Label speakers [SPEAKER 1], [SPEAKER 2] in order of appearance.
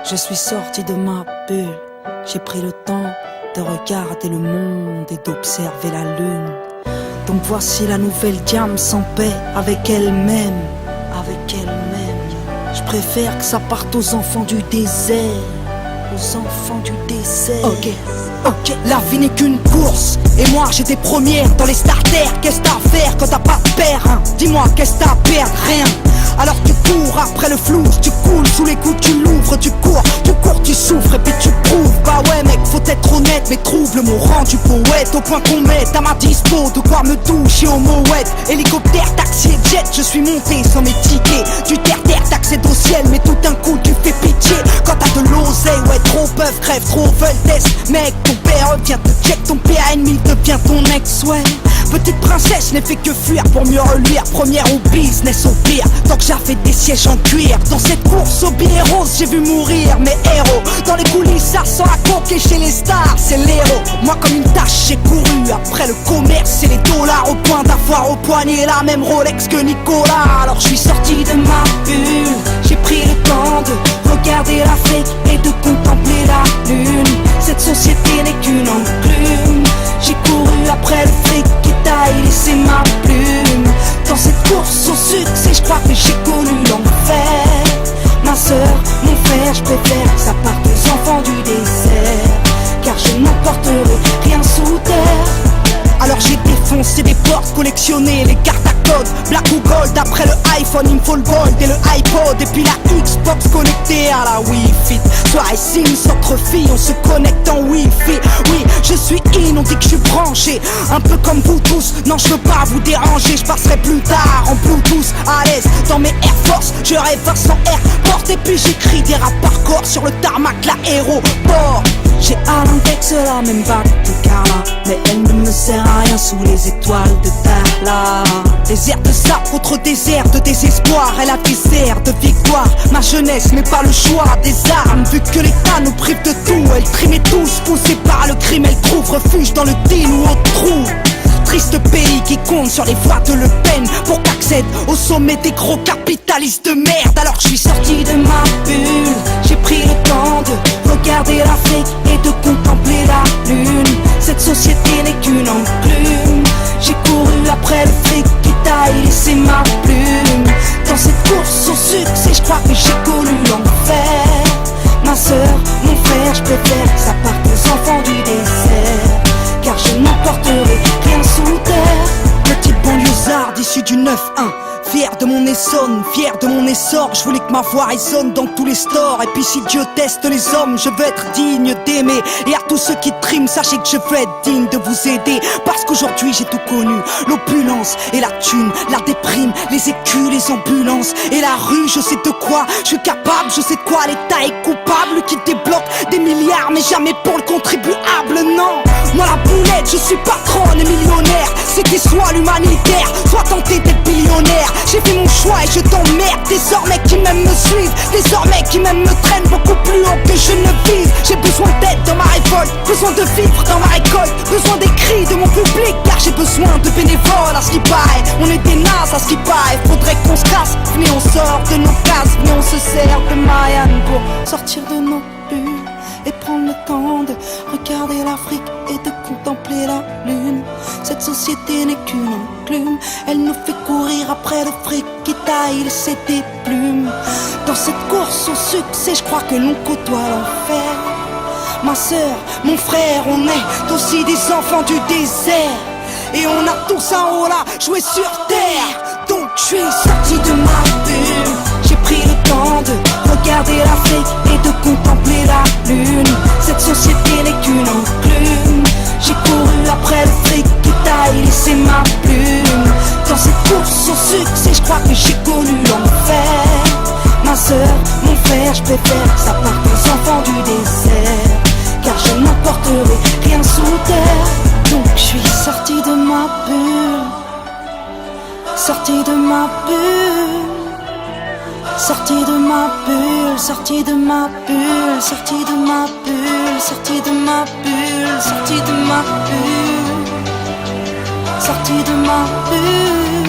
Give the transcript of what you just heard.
[SPEAKER 1] Je suis sorti de ma bulle, j'ai pris le temps de regarder le monde et d'observer la lune. Donc voici la nouvelle Diam sans paix avec elle-même, Je préfère que ça parte aux enfants du désert, aux enfants du désert. Ok, la vie n'est qu'une course, et moi j'ai des premières dans les starters. Qu'est-ce t'as à faire quand t'as pas de père, hein? Dis-moi qu'est-ce t'as à perdre, rien. Alors tu cours après le flou, tu coules sous les coups, tu l'ouvres, tu cours, tu souffres et puis tu prouves. Bah ouais mec, faut être honnête, mais trouve le mot rendu poète, au point qu'on mette à ma dispo de quoi me doucher au mouette. Hélicoptère, taxi et jet, je suis monté sans mes tickets. Du terre-terre, t'accèdes au ciel, mais tout d'un coup tu fais pitié. Quand t'as de l'oseille, ouais trop peuvent, crève, trop veulent test. Mec, ton père vient te check, ton père ennemi devient ton ex, ouais. Petite princesse n'ai fait que fuir pour mieux reluire. Première au business au pire, tant que j'avais des sièges en cuir. Dans cette course au billet rose, j'ai vu mourir mes héros. Dans les coulisses, ça sent la coque et chez les stars, c'est l'héros. Moi comme une tâche, j'ai couru après le commerce et les dollars, au point d'avoir au poignet la même Rolex que Nicolas. Alors je suis sorti de ma bulle, j'ai pris le temps de regarder l'Afrique et de contempler la lune. Cette société n'est qu'une enclume. J'ai couru après le fric qui taille, laissé ma plume. Dans cette course au succès, je crois que j'ai connu l'enfer. Ma soeur, mon frère, je préfère que ça parte aux enfants du désert, car je n'emporterai rien sous terre. Alors j'ai défoncé des portes, collectionné les cartes à code, black ou gold. Après le iPhone, il me faut le gold et le iPod. Et puis la Xbox connectée à la Wi-Fi. Soirée Sims entre filles, on se connecte en Wi-Fi. Oui, je suis in, on dit que je suis branché, un peu comme vous tous. Non, je veux pas vous déranger, je passerai plus tard en Bluetooth à l'aise dans mes Air Force. Je rêve sans Airport et puis j'écris des rap par corps sur le tarmac, l'aéroport. J'ai à l'index la même bague de Carla, mais elle ne me sert à rien sous les étoiles de Dala. Désert de sable contre désert de désespoir, elle a des airs de victoire. Ma jeunesse n'est pas le choix des armes, vu que l'État nous prive de tout. Elle trimait tous, poussée par le crime, elle trouve refuge dans le deal ou au trou. Triste pays qui compte sur les voix de Le Pen pour qu'accède au sommet des gros capitalistes de merde. Alors je suis sorti de ma bulle, j'ai pris le temps de regarder l'Afrique et de contempler la lune. Cette société n'est qu'une enclume. J'ai couru après le fric qui taille, laissé ma plume. Dans cette course au succès, je crois que j'ai connu l'enfer. Ma soeur, mon frère, je préfère que ça parte aux enfants du désert, car je n'emporterai rien sous terre. Petite banlieusarde issue du 9-1, fier de mon Essonne, fier de mon essor. Je voulais que ma voix résonne dans tous les stores. Et puis si Dieu teste les hommes, je veux être digne d'aimer. Et à tous ceux qui triment, sachez que je veux être digne de vous aider. Parce qu'aujourd'hui j'ai tout connu, l'opulence et la thune, la déprime, les écus, les ambulances et la rue. Je sais de quoi je suis capable, je sais de quoi l'État est coupable, qui débloque des milliards mais jamais pour le contribuable, non. Moi la boulette, je suis patronne et millionnaire. C'était soit l'humanitaire, soit tenter d'être billionnaire. J'ai fait mon choix et je t'emmerde. Désormais qui m'aiment me suivent, désormais qui m'aiment me traînent beaucoup plus haut que je ne vise. J'ai besoin d'aide dans ma révolte, besoin de vivre dans ma récolte, besoin des cris de mon public, car j'ai besoin de bénévoles. À ce qui paraît, on est des nazes à ce qui paraît. Faudrait qu'on se casse, venez on sort de nos cases, venez on se sert de Marianne pour sortir de nos bulles et prendre le temps de regarder l'Afrique et de contempler la lune. Cette société n'est qu'une enclume, elle nous fait courir après le fric qui taille, laisser des plumes. Dans cette course au succès, je crois que l'on côtoie l'enfer. Ma soeur, mon frère, on est aussi des enfants du désert, et on a tous un rôle à jouer sur terre. Donc je suis sorti de ma bulle, j'ai pris le temps de regarder l'Afrique et de contempler la lune. Cette société n'est qu'une enclume. J'ai couru après le fric qui taille, laissé ma plume. Dans cette course au succès, je crois que j'ai connu l'enfer. Ma soeur, mon frère, je préfère que ça parte aux enfants du désert, car je n'emporterai rien sous terre. Donc je suis sorti de ma bulle, sorti de ma bulle, sorti de ma bulle, sorti de ma bulle, sorti de ma bulle, sorti de ma bulle, sorti de ma bulle, sorti de ma bulle.